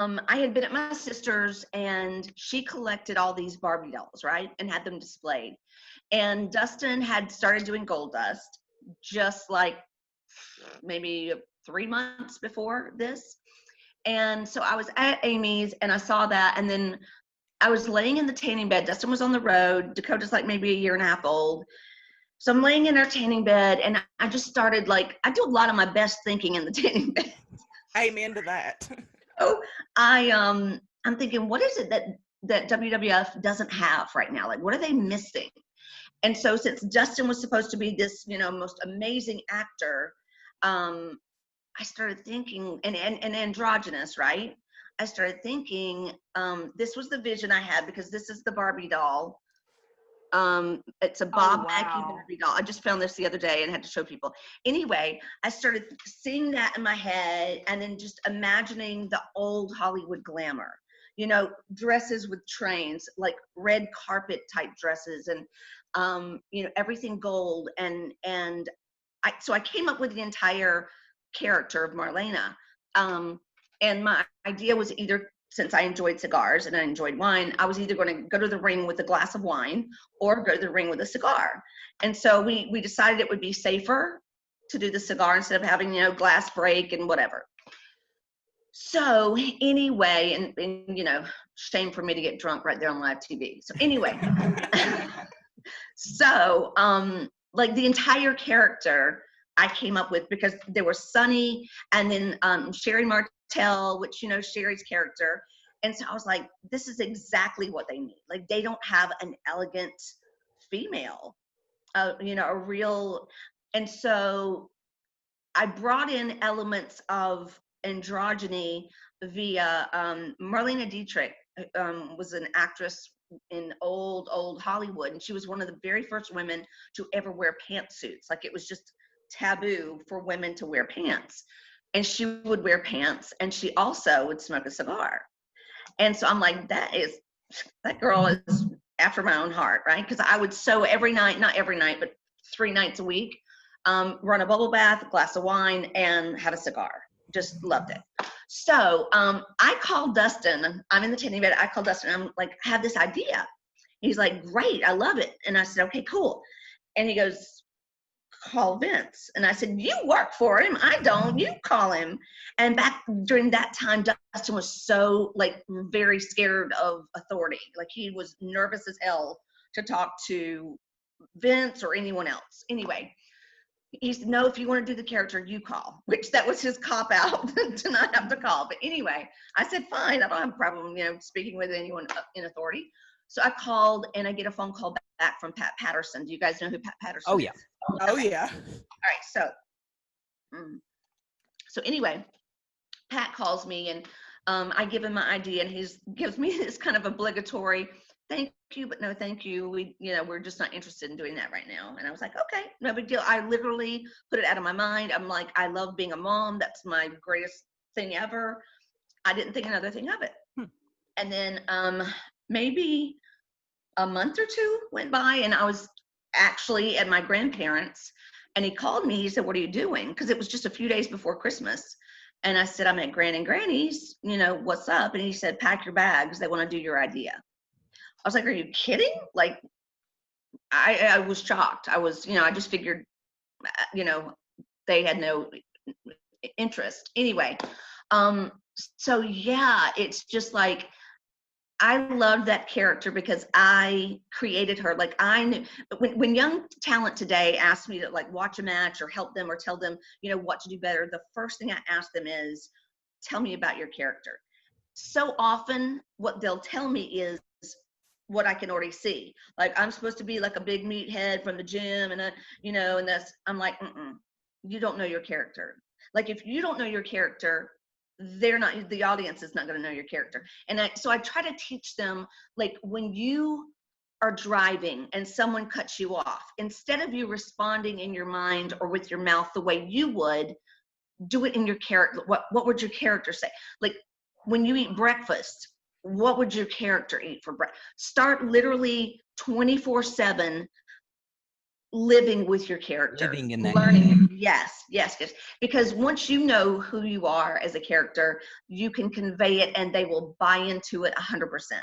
I had been at my sister's and she collected all these Barbie dolls, right? And had them displayed. And Dustin had started doing gold dust just like maybe 3 months before this. And so I was at Amy's and I saw that. And then I was laying in the tanning bed. Dustin was on the road. Dakota's like maybe a year and a half old. So I'm laying in our tanning bed and I just started like, I do a lot of my best thinking in the tanning bed. Amen to that. So I'm thinking, what is it that WWF doesn't have right now? Like, what are they missing? And so since Dustin was supposed to be this, most amazing actor, I started thinking, and androgynous, right? I started thinking, this was the vision I had because this is the Barbie doll. It's a Bob Mackie Barbie doll. I just found this the other day and had to show people. Anyway, I started seeing that in my head and then just imagining the old Hollywood glamour, dresses with trains, like red carpet type dresses and, everything gold. So I came up with the entire character of Marlena. And my idea was either, since I enjoyed cigars and I enjoyed wine, I was either going to go to the ring with a glass of wine or go to the ring with a cigar. And so we decided it would be safer to do the cigar instead of having, glass break and whatever. So anyway, and shame for me to get drunk right there on live TV. So anyway, so like the entire character I came up with because there was Sunny and then Sherry Martell, which, Sherry's character. And so I was like, this is exactly what they need. Like, they don't have an elegant female, a real. And so I brought in elements of androgyny via Marlena Dietrich was an actress in old Hollywood, and she was one of the very first women to ever wear pantsuits. Like, it was just taboo for women to wear pants, and she would wear pants, and she also would smoke a cigar. And so I'm like, that girl is after my own heart, right? Because I would sew every night, not every night, but 3 nights a week, run a bubble bath, a glass of wine, and have a cigar. Just loved it. So I called Dustin. I'm in the tanning bed. I called Dustin. I'm like, I have this idea. He's like, great, I love it. And I said, okay, cool. And he goes, call Vince. And I said, you work for him. I don't. You call him. And back during that time, Dustin was so like very scared of authority. Like, he was nervous as hell to talk to Vince or anyone else. Anyway, he said, no, if you want to do the character, you call, which that was his cop out to not have to call. But anyway, I said, fine, I don't have a problem, speaking with anyone in authority. So I called and I get a phone call back from Pat Patterson. Do you guys know who Pat Patterson Oh, is? yeah. Oh, yeah. All right. So anyway, Pat calls me and I give him my idea and he gives me this kind of obligatory, thank you, but no thank you. We're just not interested in doing that right now. And I was like, okay, no big deal. I literally put it out of my mind. I'm like, I love being a mom. That's my greatest thing ever. I didn't think another thing of it. And then maybe a month or two went by and I was actually at my grandparents' and he called me. He said, what are you doing? Because it was just a few days before Christmas. And I said, I'm at Gran and Granny's, what's up? And he said, pack your bags. They want to do your idea. I was like, are you kidding? Like, I was shocked. I was, I just figured, they had no interest. Anyway, so yeah, it's just like, I loved that character because I created her. Like, I knew when young talent today asks me to like watch a match or help them or tell them, what to do better, the first thing I ask them is, tell me about your character. So often what they'll tell me is what I can already see. Like, I'm supposed to be like a big meathead from the gym and, and that's, I'm like, you don't know your character. Like, if you don't know your character, the audience is not going to know your character. And so I try to teach them, like, when you are driving and someone cuts you off, instead of you responding in your mind or with your mouth the way you would, do it in your character. What would your character say? Like, when you eat breakfast, what would your character eat for breakfast? Start literally 24/7 living with your character, Living in that learning. Yes, yes, yes. Because once you know who you are as a character, you can convey it and they will buy into it 100%.